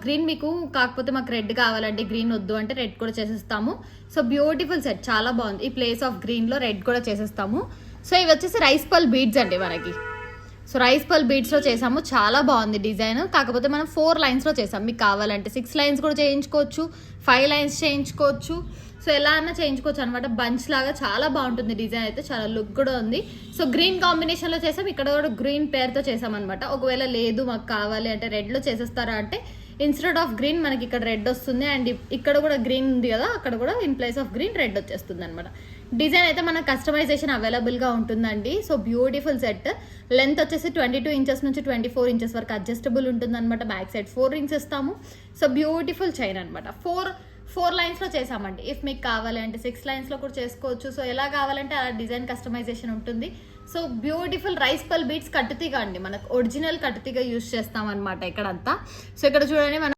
Green మీకు కాకపోతే మాకు రెడ్ కావాలంటే గ్రీన్ వద్దు అంటే రెడ్ కూడా చేసేస్తాము. సో బ్యూటిఫుల్ సెట్, చాలా బాగుంది. ఈ ప్లేస్ ఆఫ్ గ్రీన్లో రెడ్ కూడా చేసేస్తాము. సో ఇవి వచ్చేసి రైస్ పల్ బీడ్స్ అండి మనకి. సో రైస్ పల్ బీడ్స్లో చేసాము, చాలా బాగుంది డిజైన్. కాకపోతే మనం 4 లైన్స్లో చేసాం. మీకు కావాలంటే 6 లైన్స్ కూడా చేయించుకోవచ్చు, 5 లైన్స్ చేయించుకోవచ్చు. సో ఎలా అన్నా చేయించుకోవచ్చు అనమాట. బంచ్ లాగా చాలా బాగుంటుంది డిజైన్ అయితే, చాలా లుక్ కూడా ఉంది. సో గ్రీన్ కాంబినేషన్లో చేసాం, ఇక్కడ కూడా గ్రీన్ పేరుతో చేసామన్నమాట. ఒకవేళ లేదు మాకు కావాలి అంటే రెడ్లో చేసేస్తారా అంటే ఇన్స్టెడ్ ఆఫ్ గ్రీన్ మనకి ఇక్కడ రెడ్ వస్తుంది. అండ్ ఇక్కడ కూడా గ్రీన్ ఉంది కదా, అక్కడ కూడా in place of green red వచ్చేస్తుంది అనమాట. డిజైన్ అయితే మనకు కస్టమైజేషన్ అవైలబుల్గా ఉంటుందండి. So beautiful set. లెంత్ వచ్చేసి 22 ఇంచెస్ నుంచి 24 ఇంచెస్ వరకు అడ్జస్టబుల్ ఉంటుంది అనమాట. బ్యాక్ సైడ్ 4 రింగ్స్ ఇస్తాము. సో బ్యూటిఫుల్ చైన్ అనమాట. 4 లైన్స్లో చేసామండి. ఇఫ్ మీకు కావాలి అంటే 6 లైన్స్లో కూడా చేసుకోవచ్చు. సో ఎలా కావాలంటే అలా డిజైన్ కస్టమైజేషన్ ఉంటుంది. సో బ్యూటిఫుల్ రైస్ పల్ బీడ్స్ కట్టుతీగా అండి, మనకు ఒరిజినల్ కట్టుతీగా యూజ్ చేస్తాం అనమాట ఇక్కడంతా. సో ఇక్కడ చూడండి మనం